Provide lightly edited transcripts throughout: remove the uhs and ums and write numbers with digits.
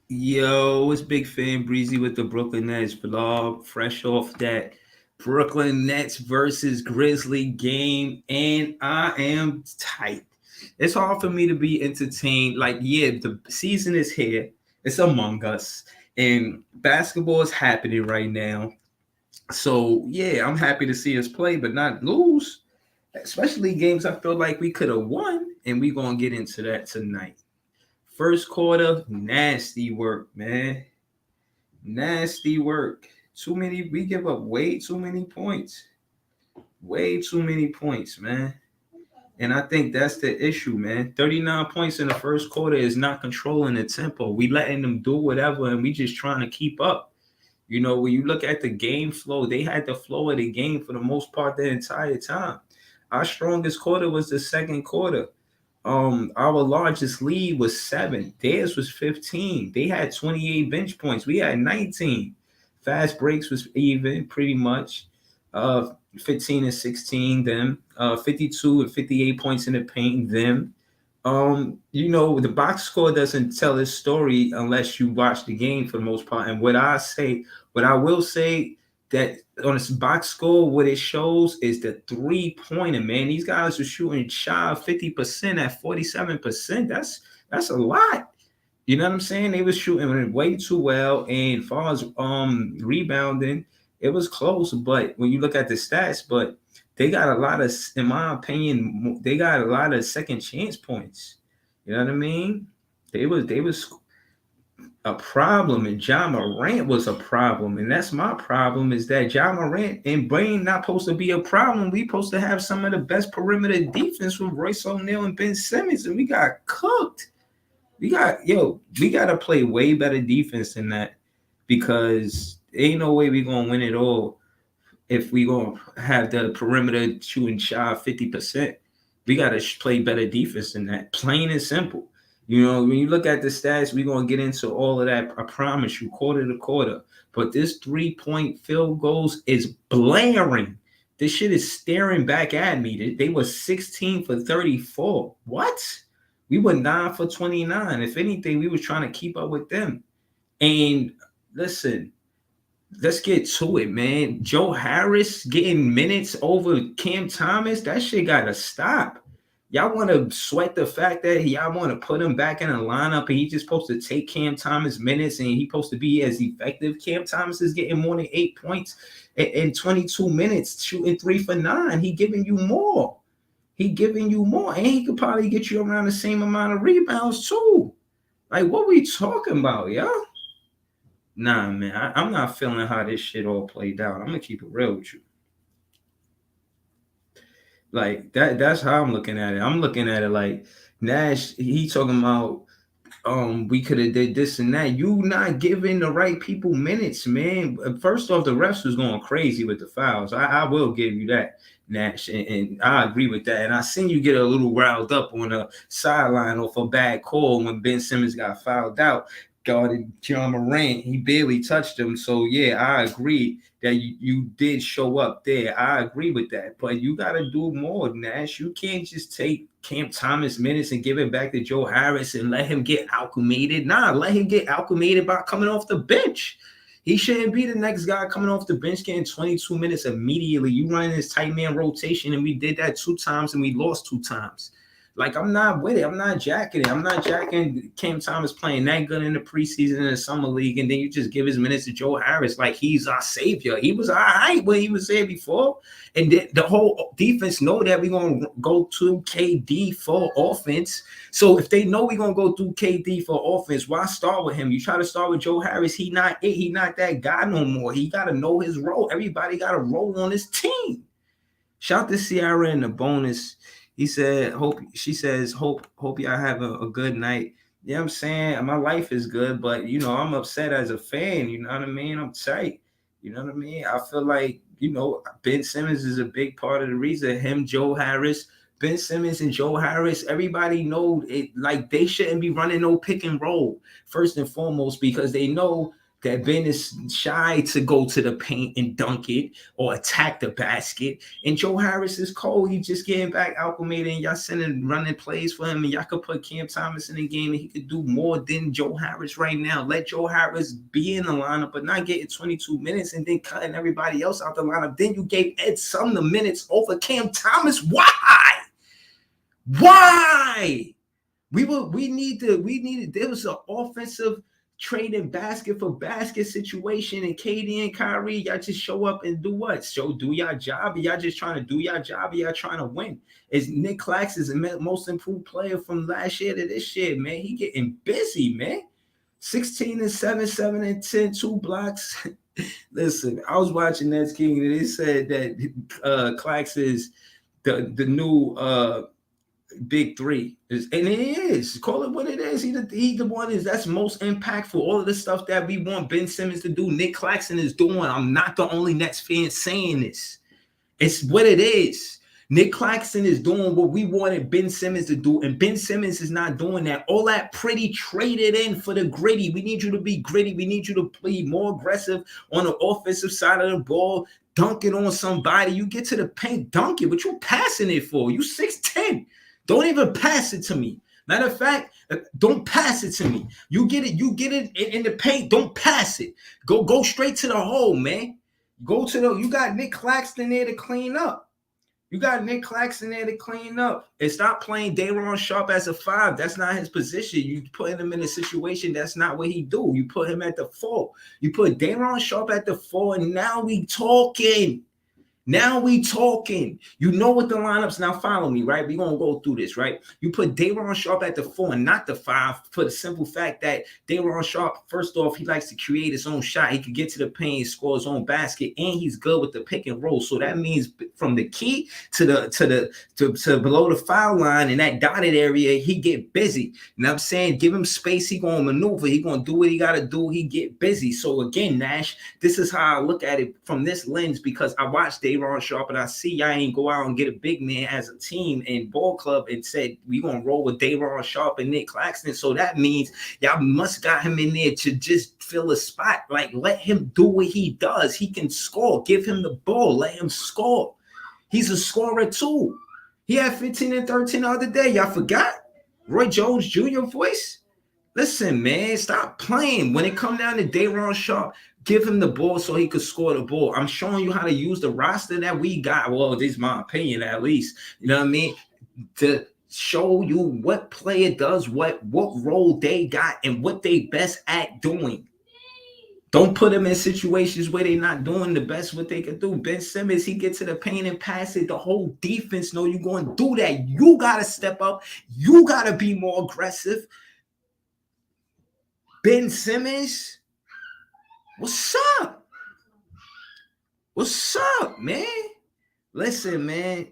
Yo, it's Big Fan Breezy with the Brooklyn Nets vlog, fresh off that Brooklyn Nets versus Grizzly game, and I am tight. It's hard for me to be entertained. Like, yeah, the season is here, it's among us, and basketball is happening right now. So, yeah, I'm happy to see us play, but not lose, especially games I feel like we could have won, and we're going to get into that tonight. First quarter, nasty work, man. Nasty work. Too many. We give up way too many points. Way too many points, man. And I think that's the issue, man. 39 points in the first quarter is not controlling the tempo. We letting them do whatever, and we just trying to keep up. You know, when you look at the game flow, they had the flow of the game for the most part the entire time. Our strongest quarter was the second quarter. Our largest lead was 7. Theirs was 15. They had 28 bench points. We had 19. Fast breaks was even pretty much. 15 and 16 them. 52 and 58 points in the paint them. The box score doesn't tell its story unless you watch the game for the most part. And what I will say that on this box score, what it shows is the 3-pointer, man. These guys are shooting shy of 50% at 47%. That's a lot. You know what I'm saying? They was shooting way too well. And as far as rebounding, it was close. But when you look at the stats, but they got a lot of, in my opinion, they got a lot of second chance points. You know what I mean? They was a problem, and John Morant was a problem, and that's my problem. Is that John Morant and Brain not supposed to be a problem? We supposed to have some of the best perimeter defense with Royce O'Neal and Ben Simmons, and we got cooked. We got to play way better defense than that because ain't no way we gonna win it all if we gonna have the perimeter shooting shy of 50%. We gotta play better defense than that. Plain and simple. You know, when you look at the stats, we're gonna get into all of that. I promise you, quarter to quarter. But this 3-point field goals is blaring. This shit is staring back at me. They were 16 for 34. What? We were 9 for 29. If anything, we was trying to keep up with them. And listen, let's get to it, man. Joe Harris getting minutes over Cam Thomas, that shit gotta stop. Y'all want to sweat the fact that y'all want to put him back in the lineup and he's just supposed to take Cam Thomas minutes and he's supposed to be as effective. Cam Thomas is getting more than 8 points in 22 minutes, shooting 3 for 9. He giving you more. He giving you more. And he could probably get you around the same amount of rebounds too. Like, what we talking about, yo? Nah, man, I'm not feeling how this shit all played out. I'm gonna keep it real with you. Like that's how I'm looking at it. I'm looking at it like Nash, he talking about we could have did this and that. You not giving the right people minutes, man. First off, the refs was going crazy with the fouls. I will give you that, Nash, and I agree with that. And I seen you get a little riled up on the sideline off a bad call when Ben Simmons got fouled out. Guarded John Morant, he barely touched him. So yeah, I agree that you did show up there. I agree with that, but you got to do more, Nash. You can't just take Cam Thomas minutes and give it back to Joe Harris and let him get acclimated. Nah, let him get acclimated by coming off the bench. He shouldn't be the next guy coming off the bench getting 22 minutes immediately. You running this tight man rotation, and we did that 2 times and we lost 2 times. Like, I'm not with it. I'm not jacking it. I'm not jacking Cam Thomas playing that good in the preseason in the summer league, and then you just give his minutes to Joe Harris like he's our savior. He was all right when he was there before, and the whole defense know that we're gonna go to KD for offense. So if they know we're gonna go through KD for offense, why start with him? You try to start with Joe Harris. He not it. He not that guy no more. He got to know his role. Everybody got a role on his team. Shout to Ciara in the bonus. He said, hope she says, hope y'all have a good night. Yeah, I'm saying my life is good, but I'm upset as a fan. You know what I mean? I'm tight. You know what I mean? I feel like, Ben Simmons is a big part of the reason. Him, Joe Harris, Ben Simmons and Joe Harris, everybody know it, like they shouldn't be running no pick and roll first and foremost, because they know that Ben is shy to go to the paint and dunk it or attack the basket. And Joe Harris is cold. He just getting back acclimated, and y'all sending running plays for him, and y'all could put Cam Thomas in the game, and he could do more than Joe Harris right now. Let Joe Harris be in the lineup, but not getting 22 minutes and then cutting everybody else out the lineup. Then you gave Ed some the minutes over Cam Thomas. Why? Why? We needed there was an offensive trading basket for basket situation, and KD and Kyrie, y'all just show up and do what? Do y'all job? Y'all just trying to do y'all job? Y'all trying to win? Is Nick Claxton the most improved player from last year to this year, man? He getting busy, man. 16 and 7, 7 and 10, 2 blocks. Listen, I was watching Nets King, and they said that Clax is the new big three, and it is. Call it what it is. He the one that's most impactful. All of the stuff that we want Ben Simmons to do, Nick Claxton is doing. I'm not the only Nets fan saying this. It's what it is. Nick Claxton is doing what we wanted Ben Simmons to do, and Ben Simmons is not doing that. All that pretty traded in for the gritty. We need you to be gritty. We need you to be more aggressive on the offensive side of the ball, dunking on somebody. You get to the paint, dunk it. What you passing it for? You 6'10". Don't even pass it to me. Matter of fact, don't pass it to me. You get it in the paint. Don't pass it. Go straight to the hole, man. You got Nick Claxton there to clean up. And stop playing Day'Ron Sharpe as a 5. That's not his position. You put him in a situation that's not what he do. You put him at the 4. You put Day'Ron Sharpe at the 4, and now we talking. You know what the lineups now. Follow me, right? We're gonna go through this, right? You put Day'Ron Sharpe at the 4 and not the 5 for the simple fact that Day'Ron Sharpe, first off, he likes to create his own shot. He can get to the paint, score his own basket, and he's good with the pick and roll. So that means from the key to below the foul line in that dotted area, he get busy. You know what I'm saying? Give him space, he gonna maneuver, he gonna do what he gotta do, he get busy. So again, Nash, this is how I look at it from this lens, because I watched Day'Ron Sharpe, and I see y'all ain't go out and get a big man as a team and ball club and said we gonna roll with Day'Ron Sharpe and Nick Claxton. So that means y'all must got him in there to just fill a spot. Like, let him do what he does. He can score. Give him the ball. Let him score. He's a scorer too. He had 15 and 13 the other day. Y'all forgot? Roy Jones Jr. voice? Listen, man, stop playing. When it come down to Day'Ron Sharpe, give him the ball so he could score the ball. I'm showing you how to use the roster that we got. Well, this is my opinion, at least. You know what I mean? To show you what player does what role they got, and what they best at doing. Don't put them in situations where they're not doing the best what they can do. Ben Simmons, he gets to the paint and pass it. The whole defense know you're going to do that. You got to step up. You got to be more aggressive. Ben Simmons, what's up? What's up, man? Listen, man.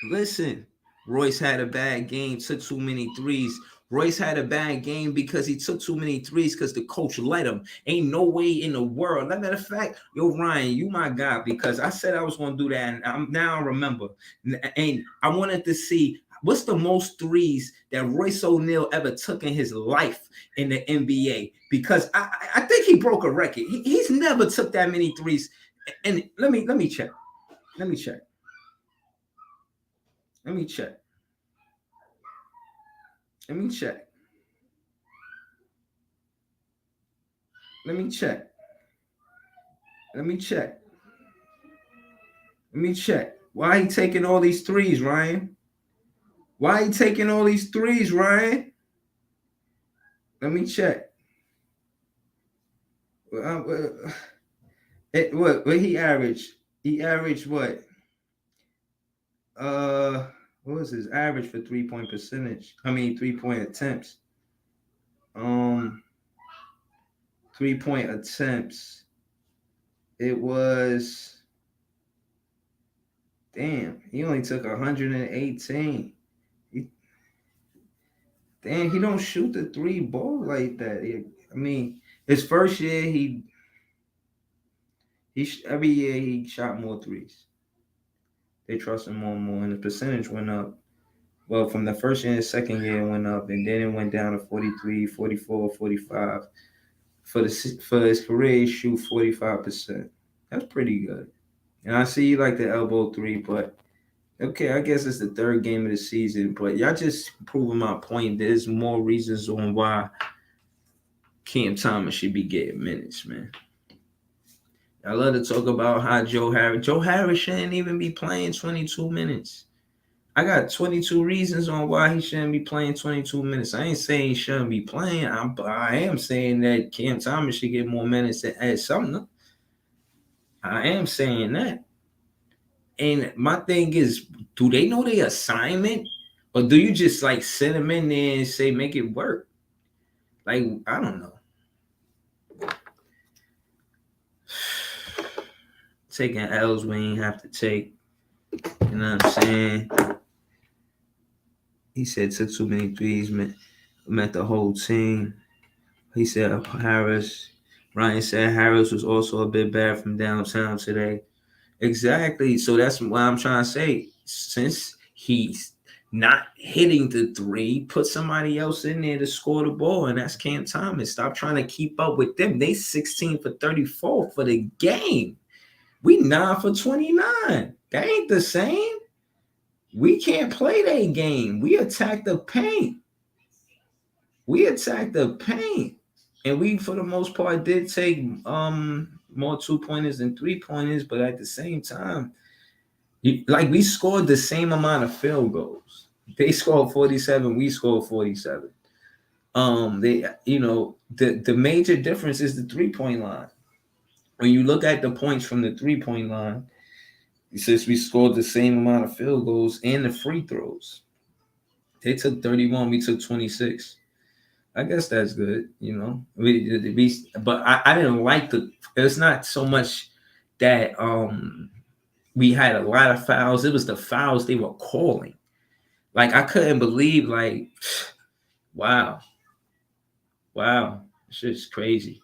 Listen. Royce had a bad game, took too many threes. Royce had a bad game because he took too many threes because the coach let him. Ain't no way in the world. Matter of fact, yo, Ryan, you my guy, because I said I was going to do that, and now I remember. And I wanted to see what's the most threes that Royce O'Neal ever took in his life in the NBA, because I think he broke a record. He's never took that many threes. And let me check. Let me check. Let me check. Let me check. Let me check. Let me check. Let me check. Why he taking all these threes, Ryan? Why he taking all these threes, Ryan? Let me check. What he averaged? He averaged what? What was his average for 3-point percentage? I mean, 3-point attempts. 3-point attempts. It was, damn, he only took 118. He don't shoot the 3 ball like that. I mean, his first year, every year he shot more threes. They trust him more and more, and the percentage went up. Well, from the first year and second year, it went up, and then it went down to 43, 44, 45, for his career, he shoot 45%. That's pretty good. And I see you like the elbow three, but okay, I guess it's the third game of the season. But y'all just proving my point. There's more reasons on why Cam Thomas should be getting minutes, man. I love to talk about how Joe Harris shouldn't even be playing 22 minutes. I got 22 reasons on why he shouldn't be playing 22 minutes. I ain't saying he shouldn't be playing. I am saying that Cam Thomas should get more minutes than Ed Sumner. I am saying that. And my thing is, do they know their assignment? Or do you just like send them in there and say, make it work? Like, I don't know. Taking L's we ain't have to take. You know what I'm saying? He said took too many threes, met the whole team. He said Harris. Ryan said Harris was also a bit bad from downtown today. Exactly. So that's what I'm trying to say. Since he's not hitting the three, put somebody else in there to score the ball, and that's Cam Thomas. Stop trying to keep up with them. They 16 for 34 for the game. We 9 for 29. That ain't the same. We can't play that game. We attack the paint. And we, for the most part, did take more 2-pointers than 3-pointers, but at the same time, we scored the same amount of field goals. They scored 47, we scored 47. The major difference is the 3-point line. When you look at the points from the 3-point line, since we scored the same amount of field goals and the free throws, they took 31, we took 26. I guess that's good, but I didn't like it's not so much that we had a lot of fouls. It was the fouls they were calling. Like, I couldn't believe, like, wow. That shit's crazy.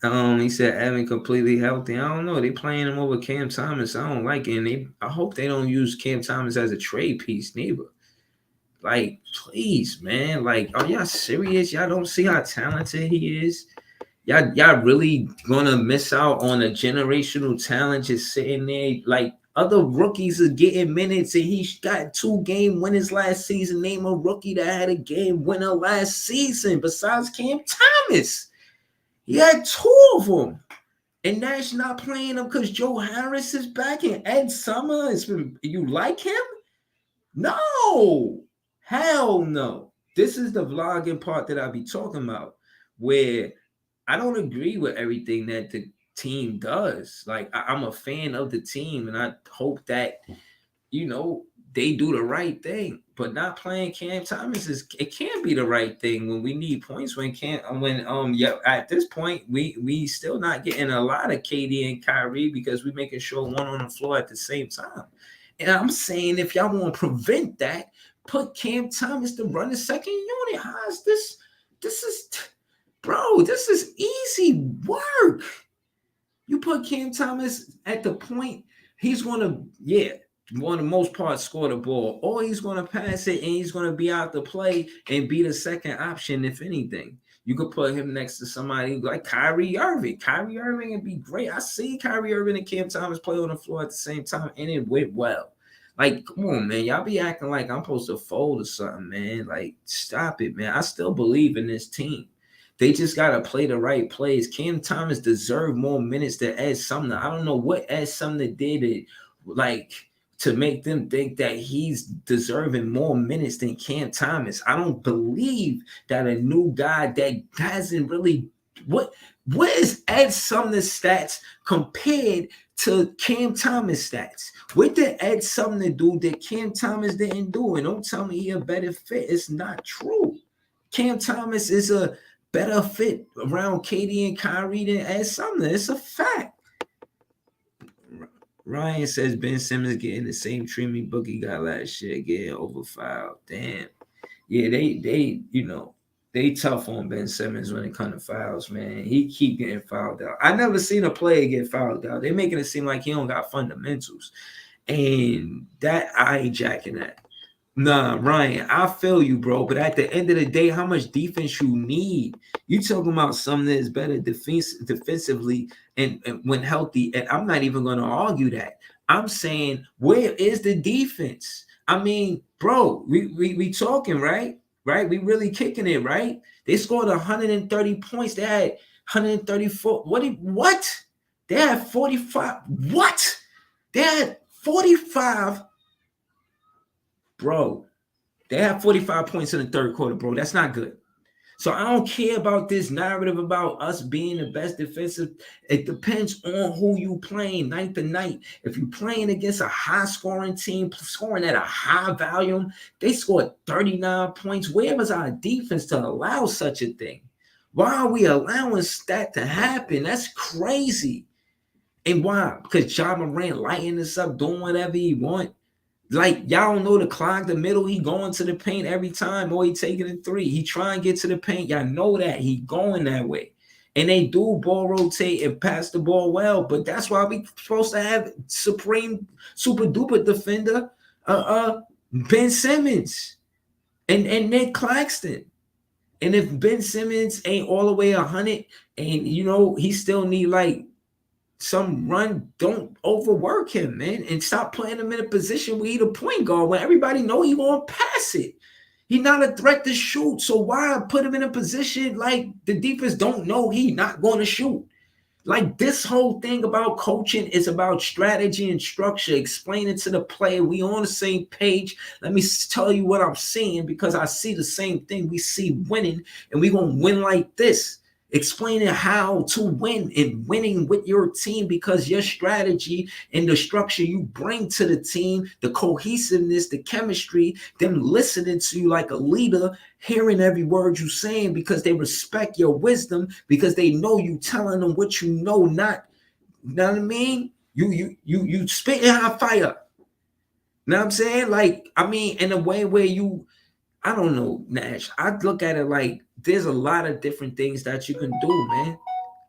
He said Evan completely healthy. I don't know. They playing him over Cam Thomas. I don't like it. And I hope they don't use Cam Thomas as a trade piece, neither. Like, please, man. Like, are y'all serious? Y'all don't see how talented he is? Y'all really gonna miss out on a generational talent just sitting there? Like, other rookies are getting minutes, and he got 2 game winners last season. Name a rookie that had a game winner last season besides Cam Thomas. He had 2 of them. And Nash not playing them because Joe Harris is back and Ed Summer has been. You like him? No. Hell no. This is the vlogging part that I be talking about, where I don't agree with everything that the team does. Like, I'm a fan of the team, and I hope that, they do the right thing. But not playing Cam Thomas it can't be the right thing when we need points. At this point we still not getting a lot of KD and Kyrie because we're making sure one on the floor at the same time. And I'm saying, if y'all want to prevent that, put Cam Thomas to run the second unit. How is this? This is easy work. You put Cam Thomas at the point, he's going to, for the most part, score the ball, or he's going to pass it and he's going to be out to play and be the second option, if anything. You could put him next to somebody like Kyrie Irving. Kyrie Irving would be great. I see Kyrie Irving and Cam Thomas play on the floor at the same time, and it went well. Like, come on, man. Y'all be acting like I'm supposed to fold or something, man. Like, stop it, man. I still believe in this team. They just got to play the right plays. Cam Thomas deserved more minutes than Ed Sumner. I don't know what Ed Sumner did to make them think that he's deserving more minutes than Cam Thomas. I don't believe that a new guy that hasn't really what is Ed Sumner's stats compared to Cam Thomas stats? What did Ed Sumner do that Cam Thomas didn't do? And don't tell me he a better fit. It's not true. Cam Thomas is a better fit around KD and Kyrie than Ed Sumner. It's a fact. Ryan says Ben Simmons getting the same treatment Boogie got last year, getting overfouled. Damn. Yeah, they tough on Ben Simmons when it comes to fouls, man. He keep getting fouled out. I never seen a player get fouled out. They're making it seem like he don't got fundamentals. And that, I ain't jacking that. Nah, Ryan, I feel you, bro. But at the end of the day, how much defense you need? You talking about something that is better defensively and when healthy. And I'm not even gonna argue that. I'm saying, where is the defense? I mean, bro, we talking, right? Right? We really kicking it, right? They scored 130 points. They had 134. What? They had 45. What? They had 45, bro. They have 45 points in the third quarter, bro. That's not good. So I don't care about this narrative about us being the best defensive. It depends on who you playing night to night. If you're playing against a high scoring team, scoring at a high volume, they scored 39 points. Where was our defense to allow such a thing? Why are we allowing that to happen? That's crazy. And why? Because John Morant lighting us up, doing whatever he want. Like, y'all don't know to clog the middle. He going to the paint every time, or he taking a three. He trying to get to the paint. Y'all know that. He going that way. And they do ball rotate and pass the ball well. But that's why we supposed to have supreme, super duper defender, Ben Simmons and Nick Claxton. And if Ben Simmons ain't all the way 100, and he still need like some run, don't overwork him, man, and stop putting him in a position where he's a point guard when everybody know he gonna pass it. He's not a threat to shoot, so why put him in a position like the defense don't know he not going to shoot? Like, this whole thing about coaching is about strategy and structure, explaining to the player we on the same page. Let me tell you what I'm seeing, because I see the same thing. We see winning, and we gonna win like this. Explaining how to win and winning with your team, because your strategy and the structure you bring to the team, the cohesiveness, the chemistry, them listening to you like a leader, hearing every word you're saying because they respect your wisdom, because they know you telling them what you know, not, you know what I mean? You spitting hot fire. You know what I'm saying? Like, I mean, in a way where I don't know, Nash. I look at it like there's a lot of different things that you can do, man.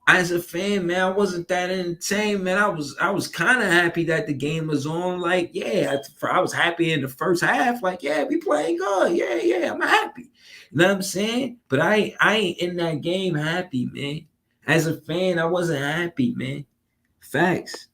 As a fan, man, I wasn't that entertained, man. I was kind of happy that the game was on. Like, yeah, I was happy in the first half. Like, yeah, we playing good. Yeah, I'm happy. You know what I'm saying? But I ain't in that game happy, man. As a fan, I wasn't happy, man. Facts.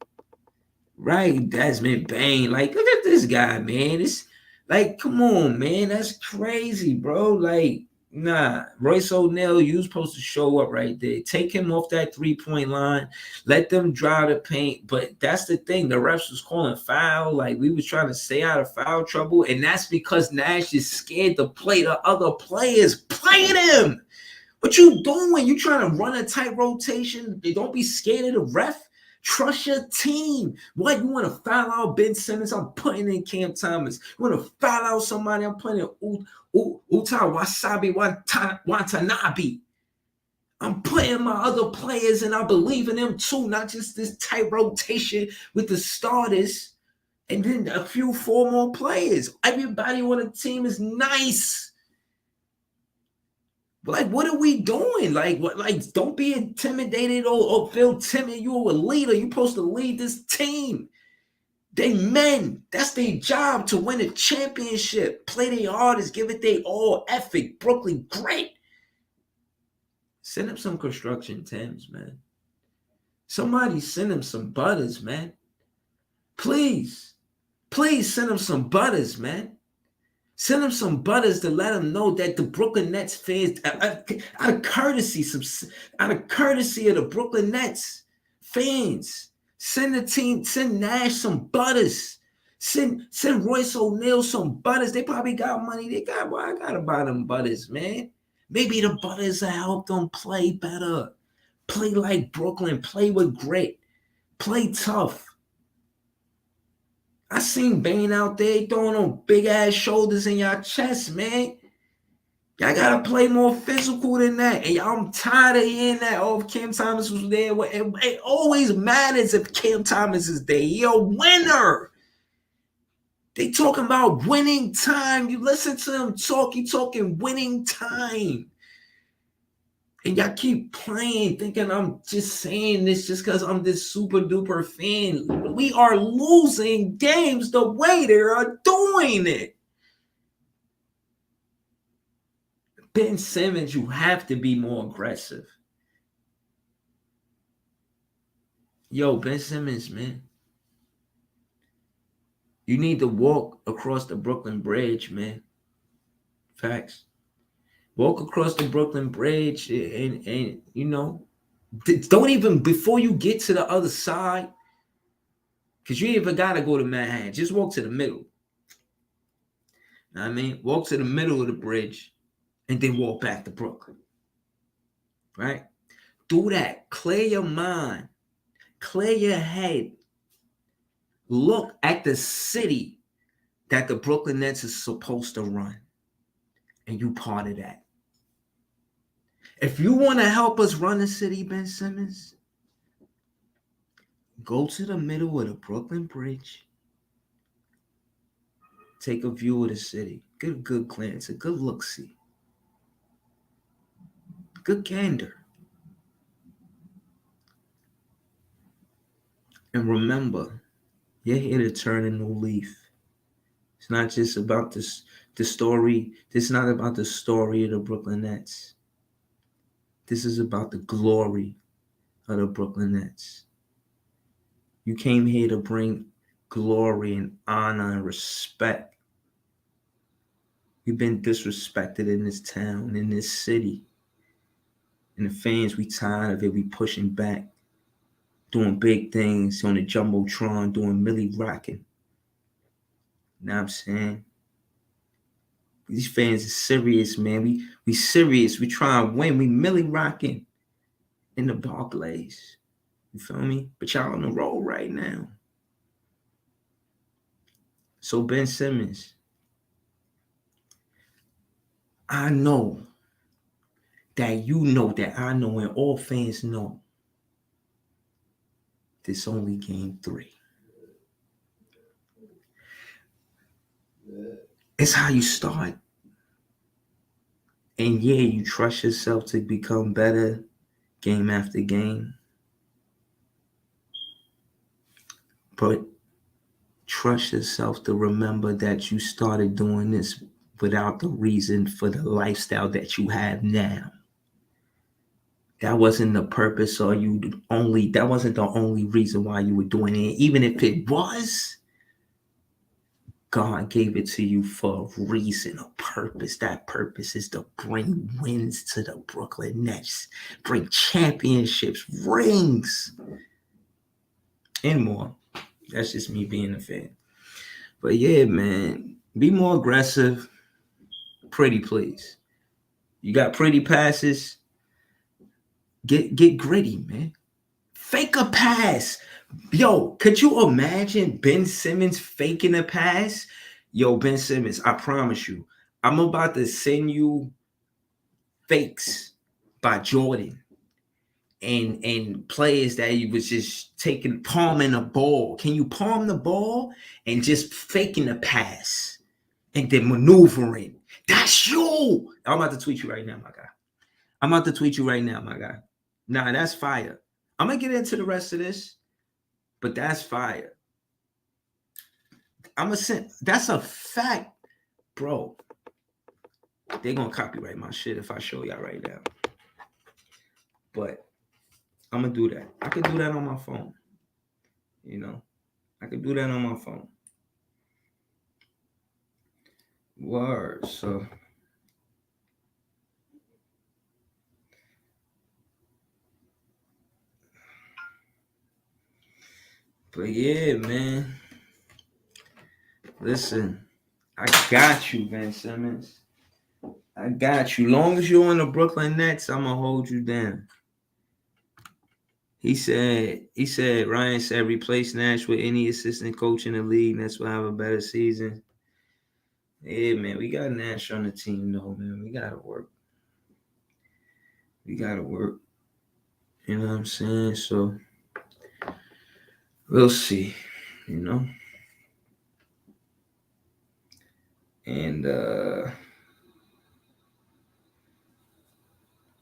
Right, Desmond Bain. Like, look at this guy, man. It's like, come on, man. That's crazy, bro. Like, nah. Royce O'Neal, you supposed to show up right there. Take him off that 3-point line. Let them drive the paint. But that's the thing. The refs was calling foul. Like, we was trying to stay out of foul trouble. And that's because Nash is scared to play the other players. Play them. What you doing? You trying to run a tight rotation? Don't be scared of the ref. Trust your team. What, you want to foul out Ben Simmons? I'm putting in Cam Thomas. You want to foul out somebody? I'm putting in Uta Wasabi Watanabe. I'm playing my other players, and I believe in them too, not just this tight rotation with the starters and then a few 4 more players. Everybody on the team is nice. Like, what are we doing? Like, what? Like, don't be intimidated or feel timid. You're a leader. You're supposed to lead this team. They men. That's their job, to win a championship. Play their hardest. Give it their all effort. Brooklyn, great. Send them some construction Tims, man. Somebody send them some butters, man. Please. Please send them some butters, man. Send them some butters to let them know that the Brooklyn Nets fans, out of courtesy of the Brooklyn Nets fans, send Nash some butters. Send Royce O'Neal some butters. They probably got money. I gotta buy them butters, man. Maybe the butters will help them play better. Play like Brooklyn. Play with grit. Play tough. I seen Bane out there throwing on big ass shoulders in y'all chest, man. Y'all gotta play more physical than that. And y'all, I'm tired of hearing that. Oh, if Cam Thomas was there, it always matters if Cam Thomas is there. You're a winner. They talking about winning time. You listen to them talk, you talking winning time. And y'all keep playing, thinking I'm just saying this just because I'm this super duper fan. We are losing games the way they are doing it. Ben Simmons, you have to be more aggressive. Yo, Ben Simmons, man. You need to walk across the Brooklyn Bridge, man. Facts. Walk across the Brooklyn Bridge and you know, don't even, before you get to the other side, because you even got to go to Manhattan. Just walk to the middle. Know what I mean? Walk to the middle of the bridge and then walk back to Brooklyn. Right? Do that. Clear your mind. Clear your head. Look at the city that the Brooklyn Nets is supposed to run. And you part of that. If you want to help us run the city, Ben Simmons, go to the middle of the Brooklyn Bridge. Take a view of the city. Get a good glance, a good look-see. Good gander. And remember, you're here to turn a new leaf. It's not just about the story. This is not about the story of the Brooklyn Nets. This is about the glory of the Brooklyn Nets. You came here to bring glory and honor and respect. We've been disrespected in this town, in this city. And the fans, we tired of it. We pushing back, doing big things on the Jumbotron, doing Millie rocking. You know what I'm saying? These fans are serious, man. We serious. We trying to win. We Millie rocking in the Barclays. You feel me? But y'all on the road right now. So Ben Simmons, I know that you know that I know and all fans know this only game 3. It's how you start. And yeah, you trust yourself to become better game after game. But trust yourself to remember that you started doing this without the reason for the lifestyle that you have now. That wasn't the purpose, or that wasn't the only reason why you were doing it. Even if it was, God gave it to you for a reason, a purpose. That purpose is to bring wins to the Brooklyn Nets, bring championships, rings, and more. That's just me being a fan. But yeah, man, be more aggressive. Pretty, please. You got pretty passes. Get gritty, man. Fake a pass. Yo, could you imagine Ben Simmons faking a pass? Yo, Ben Simmons, I promise you, I'm about to send you fakes by Jordan and players that he was just palming the ball. Can you palm the ball and just faking the pass and then maneuvering? That's you. I'm about to tweet you right now, my guy. Nah, that's fire. I'm gonna get into the rest of this, but that's fire. That's a fact, bro. They're gonna copyright my shit if I show y'all right now. But I'm gonna do that. I could do that on my phone. You know, I could do that on my phone. Word. So but yeah, man. Listen, I got you, Ben Simmons. I got you. Long as you're on the Brooklyn Nets, I'm gonna hold you down. He said, Ryan said, replace Nash with any assistant coach in the league. Nets will have a better season. Yeah, man, we got Nash on the team, though, man. We gotta work. You know what I'm saying? So we'll see, you know. And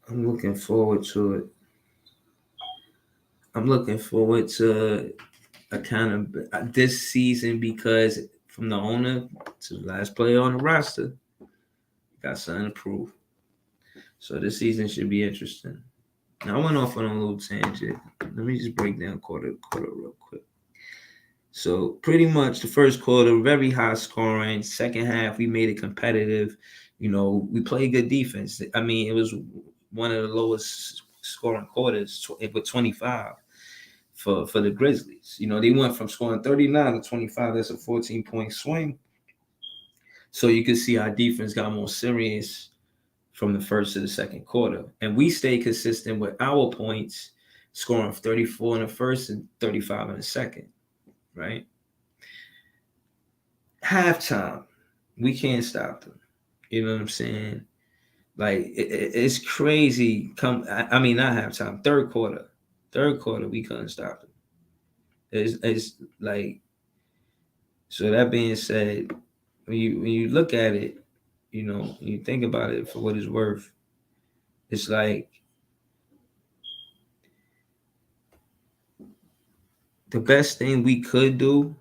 I'm looking forward to it. I'm looking forward to a kind of this season because from the owner to the last player on the roster, got something to prove. So this season should be interesting. Now, I went off on a little tangent. Let me just break down quarter to quarter real quick. So pretty much the first quarter, very high scoring. Second half, we made it competitive. We played good defense. I mean, it was one of the lowest scoring quarters with 25 for the Grizzlies. They went from scoring 39 to 25. That's a 14-point swing. So you can see our defense got more serious from the first to the second quarter. And we stayed consistent with our points, scoring 34 in the first and 35 in the second, right? Halftime, we can't stop them. You know what I'm saying? Like, it's crazy. I mean, not halftime, third quarter. Third quarter, we couldn't stop them. It's like, so that being said, when you look at it, when you think about it for what it's worth, it's like the best thing we could do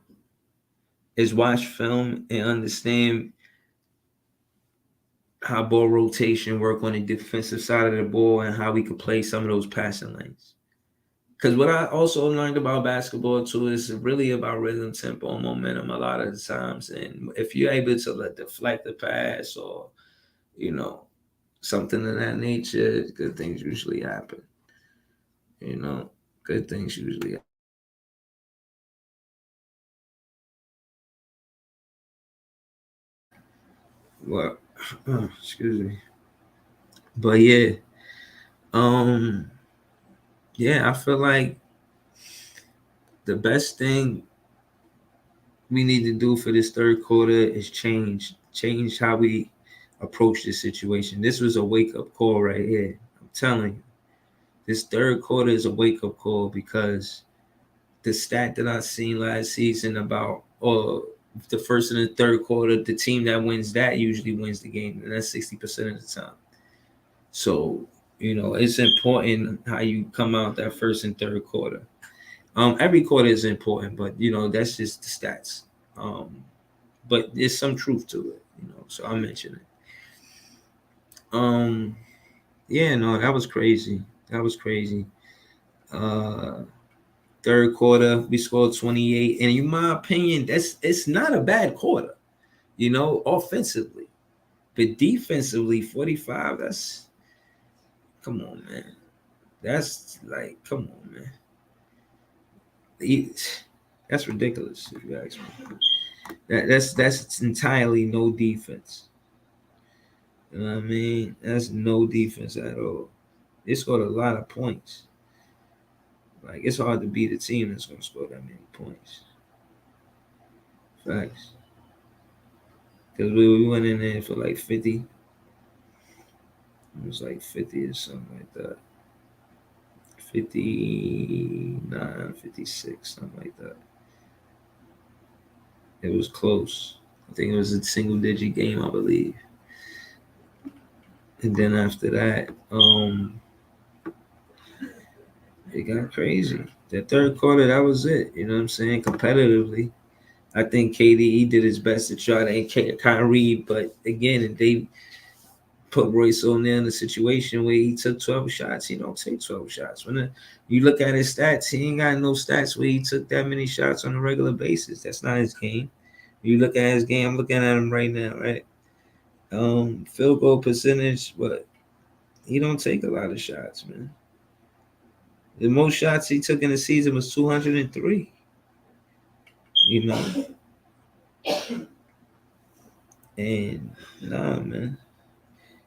is watch film and understand how ball rotation work on the defensive side of the ball and how we could play some of those passing lanes. Because what I also learned about basketball too is really about rhythm, tempo, and momentum a lot of the times. And if you're able to deflect the pass or, something of that nature, good things usually happen. Good things usually happen. Well, excuse me. But yeah, yeah, I feel like the best thing we need to do for this third quarter is change how we approach this situation. This was a wake up call right here. I'm telling you, this third quarter is a wake up call because the stat that I seen last season about the first and the third quarter, the team that wins that usually wins the game, and that's 60% of the time. So it's important how you come out that first and third quarter. Every quarter is important, but that's just the stats. But there's some truth to it, so I'll mention it. Yeah, no, that was crazy. That was crazy. Third quarter, we scored 28, and in my opinion, it's not a bad quarter, offensively, but defensively, 45. Come on, man. That's like, come on, man. That's ridiculous if you ask me. That's entirely no defense. You know what I mean? That's no defense at all. They scored a lot of points. Like, it's hard to beat a team that's gonna score that many points. Facts. Because we went in there for like 50. It was like 50 or something like that. 59, 56, something like that. It was close. I think it was a single digit game, I believe. And then after that, it got crazy. The third quarter, that was it. You know what I'm saying? Competitively, I think KDE did his best to try to Kyrie, but again, they put Royce O'Neal in a situation where he took 12 shots. He don't take 12 shots. When you look at his stats, he ain't got no stats where he took that many shots on a regular basis. That's not his game. You look at his game, I'm looking at him right now, right? Field goal percentage, but he don't take a lot of shots, man. The most shots he took in the season was 203. And nah, man.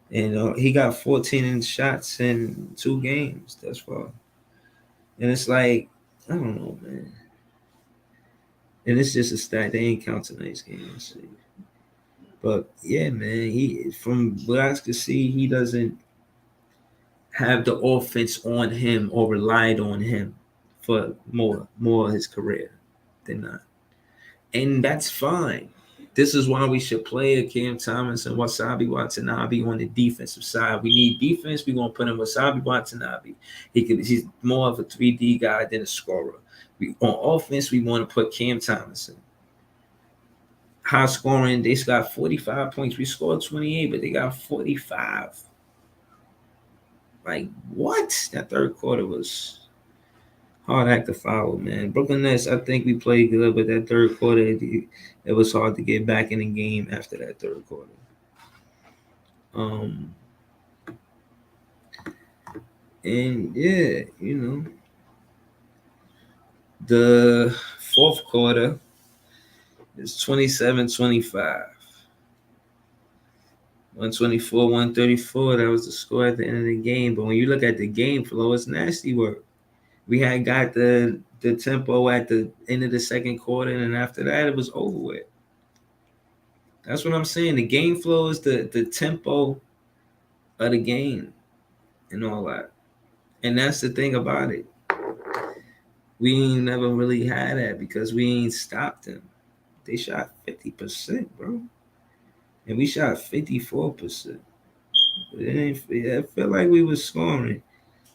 And he got 14 shots in 2 games thus far. And it's like, I don't know, man. And it's just a stat. They ain't counting tonight's game. But yeah, man, from what I could see, he doesn't have the offense on him or relied on him for more of his career than not. And that's fine. This is why we should play a Cam Thomas and Wasabi Watanabe on the defensive side. We need defense. We're going to put in Wasabi Watanabe. He's more of a 3D guy than a scorer. On offense, we want to put Cam Thomas in. High scoring, they got 45 points. We scored 28, but they got 45. Like what? That third quarter was hard act to follow, man. Brooklyn Nets, I think we played good, but that third quarter, it was hard to get back in the game after that third quarter. Um, and yeah, the fourth quarter is 27-25. 124, 134. That was the score at the end of the game. But when you look at the game flow, it's nasty work. We had got the tempo at the end of the second quarter, and then after that, it was over with. That's what I'm saying. The game flow is the tempo of the game and all that. And that's the thing about it. We ain't never really had that because we ain't stopped them. They shot 50%, bro. And we shot 54%. It felt like we was scoring,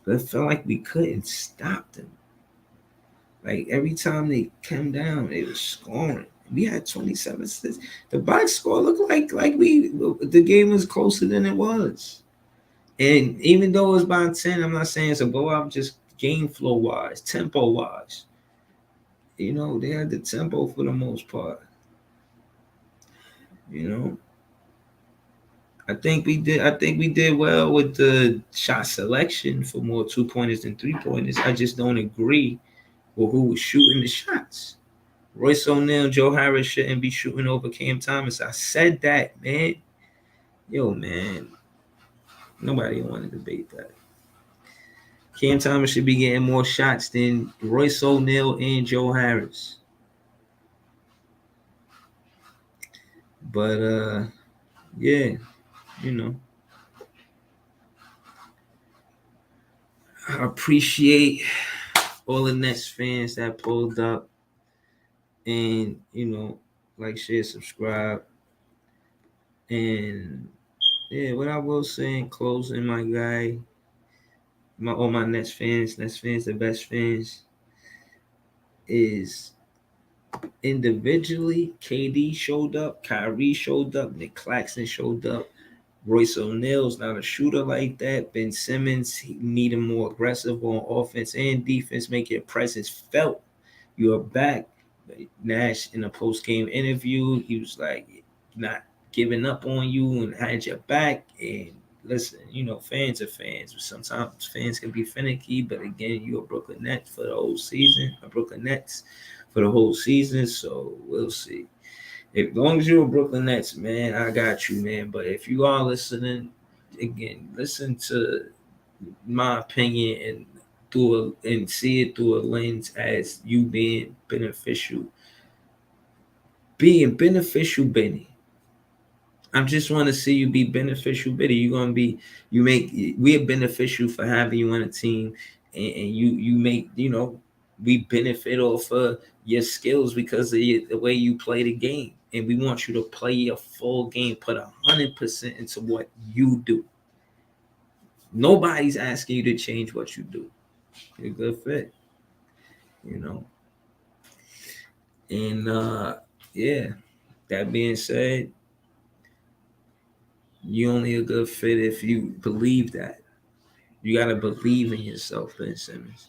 but it felt like we couldn't stop them. Like every time they came down, they was scoring. We had 27 assists. The box score looked like the game was closer than it was. And even though it was by 10, I'm not saying it's a blowout, just game flow wise, tempo wise. They had the tempo for the most part. You know, I think we did well with the shot selection for more 2-pointers than 3-pointers. I just don't agree with who was shooting the shots. Royce O'Neal, Joe Harris shouldn't be shooting over Cam Thomas. I said that, man. Yo, man. Nobody want to debate that. Cam Thomas should be getting more shots than Royce O'Neal and Joe Harris. But yeah, I appreciate all the Nets fans that pulled up and like, share, subscribe. And yeah, what I will say in closing, my guy, all my Nets fans, the best fans, is individually, KD showed up, Kyrie showed up, Nick Claxton showed up. Royce O'Neal's not a shooter like that. Ben Simmons, he need him more aggressive on offense and defense, make your presence felt. You're back. Nash in a post-game interview, he was like not giving up on you and had your back. And listen, fans are fans. Sometimes fans can be finicky, but again, you're a Brooklyn Nets for the whole season. A Brooklyn Nets for the whole season. So we'll see. As long as you're a Brooklyn Nets, man, I got you, man. But if you are listening, again, listen to my opinion and see it through a lens as you being beneficial. Being beneficial, Benny. I just want to see you be beneficial, Benny. We're beneficial for having you on a team, and you make, we benefit off of your skills because of the way you play the game. And we want you to play a full game, put 100% into what you do. Nobody's asking you to change what you do. You're a good fit, And yeah, that being said, you only a good fit if you believe that. You gotta believe in yourself, Ben Simmons.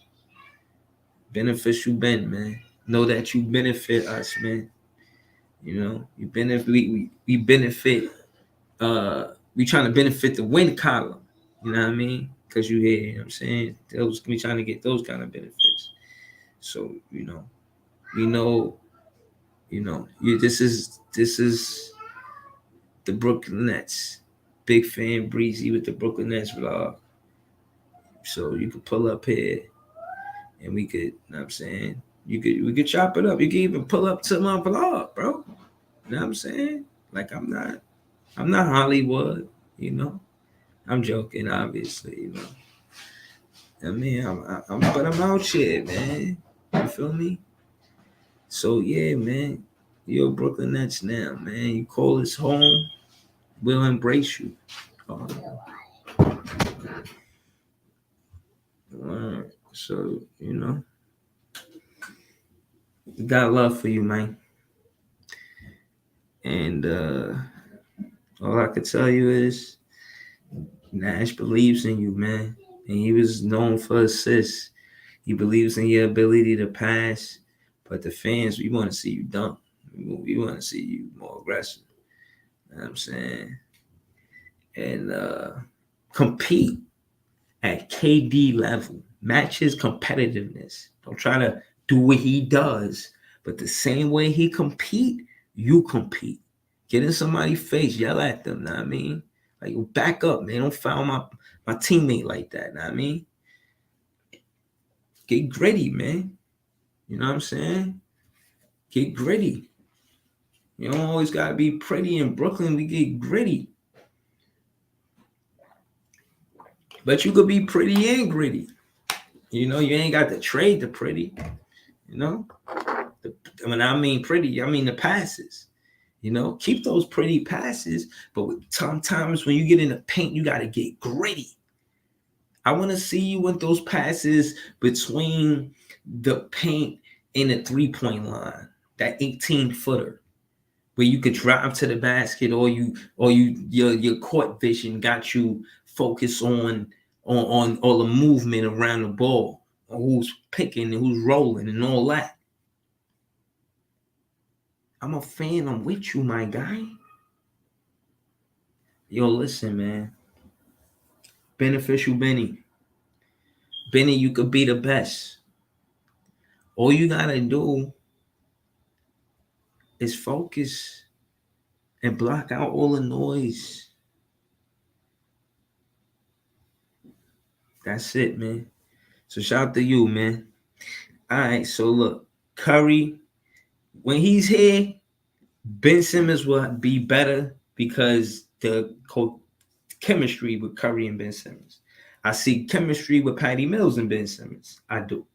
Beneficial Ben, man. Know that you benefit us, man. You benefit. We benefit. We trying to benefit the win column. You know what I mean? Because you here. You know what I'm saying? We trying to get those kind of benefits. So we know. This is the Brooklyn Nets. Big fan Breezy with the Brooklyn Nets vlog. So you could pull up here and we could, you know what I'm saying? We could chop it up. You can even pull up to my vlog, bro. You know what I'm saying? Like I'm not Hollywood, I'm joking, obviously, I mean, but I'm out here, man. You feel me? So yeah, man. You're Brooklyn Nets now, man. You call this home, we'll embrace you. So, got love for you, man. And all I could tell you is Nash believes in you, man. and he was known for assists. He believes in your ability to pass, but the fans, we want to see you dunk. We want to see you more aggressive. You know what I'm saying? And compete at KD level. Match his competitiveness. Don't try to do what he does, but the same way he compete, you compete. Get in somebody's face, yell at them. Know what I mean? Like, back up, man. Don't foul my teammate like that. Know what I mean? Get gritty, man. You know what I'm saying? Get gritty. You don't always gotta be pretty in Brooklyn. We get gritty. But you could be pretty and gritty. You know, you ain't got to trade the pretty. You know, when I mean pretty, I mean the passes. You know, keep those pretty passes, but sometimes when you get in the paint, you got to get gritty. I want to see you with those passes between the paint and the 3-point line, that 18-footer, where you could drive to the basket, or your court vision got you focused on all the movement around the ball, or who's picking and who's rolling and all that. I'm a fan. I'm with you, my guy. Yo, listen, man. Beneficial Benny. Benny, you could be the best. All you gotta do is focus and block out all the noise. That's it, man. So shout out to you, man. All right, so look, Curry, when he's here, Ben Simmons will be better because the chemistry with Curry and Ben Simmons. I see chemistry with Patty Mills and Ben Simmons. I do.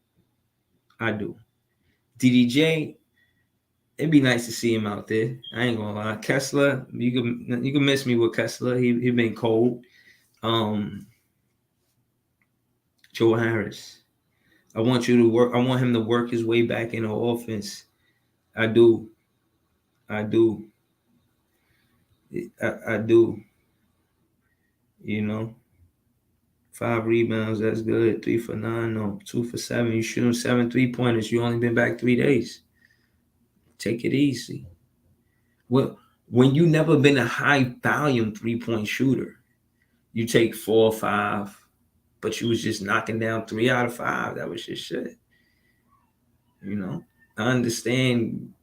DDJ, it'd be nice to see him out there. I ain't gonna lie. Kessler, you can miss me with Kessler. He been cold. Joe Harris, I want him to work his way back in the offense. I do. I do. You know, 5 rebounds, that's good. 3 for 9, no, 2 for 7. You shooting 7 3-pointers. You only been back 3 days. Take it easy. Well, when you never been a high volume 3-point shooter, you take 4 or 5, but you was just knocking down 3 out of 5. That was just shit. You know, I understand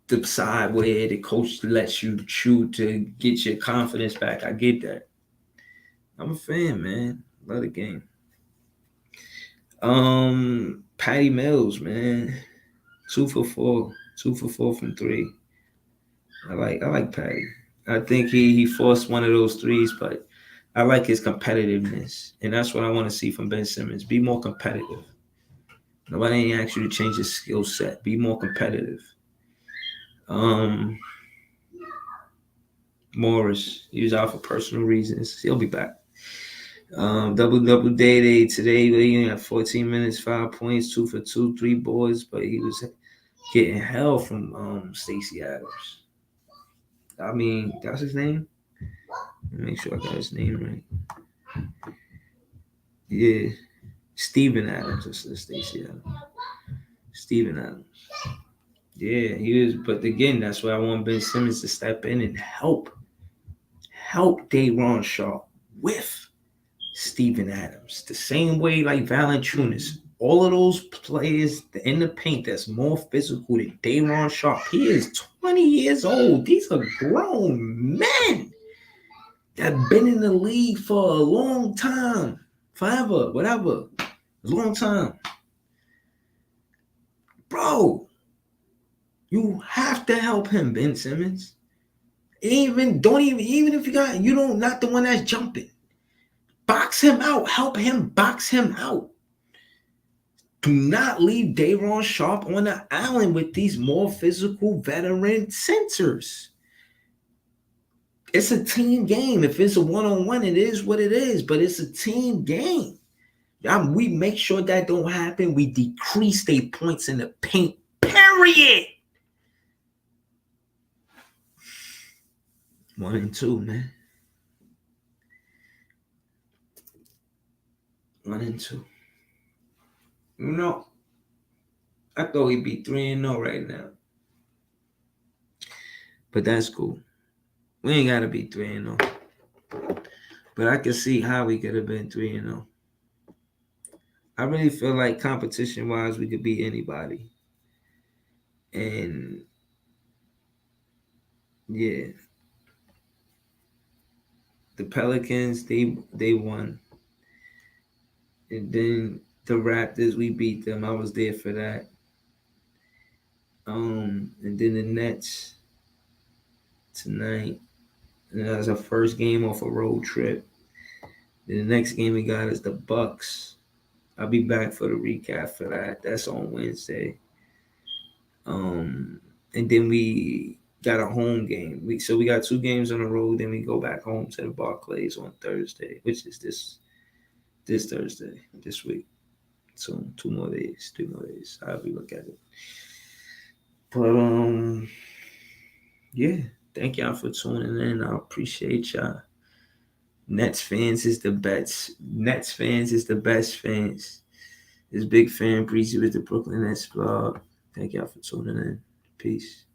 the side where the coach lets you shoot to get your confidence back. I get that. I'm a fan, man. Love the game. Patty Mills, man. 2 for 4. 2 for 4 from 3. I like Patty. I think he forced one of those threes, but I like his competitiveness. And that's what I want to see from Ben Simmons. Be more competitive. Nobody ain't asked you to change his skill set. Be more competitive. Morris, he was out for personal reasons. He'll be back. Double day today. He had 14 minutes, 5 points, 2 for 2, 3 boards, but he was getting hell from Stacey Adams. I mean, that's his name. Let me make sure I got his name right. Yeah, Steven Adams. That's Stacey Adams. Steven Adams. Yeah, he was. But again, that's why I want Ben Simmons to step in and help Day'Ron Sharpe with Steven Adams. The same way like Valanciunas. All of those players in the paint that's more physical than Day'Ron Sharpe. He is 20 years old. These are grown men that have been in the league for a long time. Forever, whatever. A long time. Bro, you have to help him, Ben Simmons. Even if you don't not the one that's jumping. Box him out. Help him box him out. Do not leave Day'Ron Sharpe on the island with these more physical veteran centers. It's a team game. If it's a one-on-one, it is what it is, but it's a team game. We make sure that don't happen. We decrease their points in the paint, period. 1 and 2, man. 1-2. I thought we'd be 3-0 right now. But that's cool. We ain't gotta be 3-0. But I can see how we could have been 3-0. I really feel like competition wise we could beat anybody. And yeah. The Pelicans, they won. And then the Raptors, we beat them. I was there for that. And then the Nets tonight. And that was our first game off a road trip. Then the next game we got is the Bucks. I'll be back for the recap for that. That's on Wednesday. And then we got a home game. So we got 2 games on the road. Then we go back home to the Barclays on Thursday, which is this Thursday, this week. So 2 more days, 3 more days. However you look at it. But yeah. Thank y'all for tuning in. I appreciate y'all. Nets fans is the best. Nets fans is the best fans. This big fan Breezy with the Brooklyn Nets blog. Thank y'all for tuning in. Peace.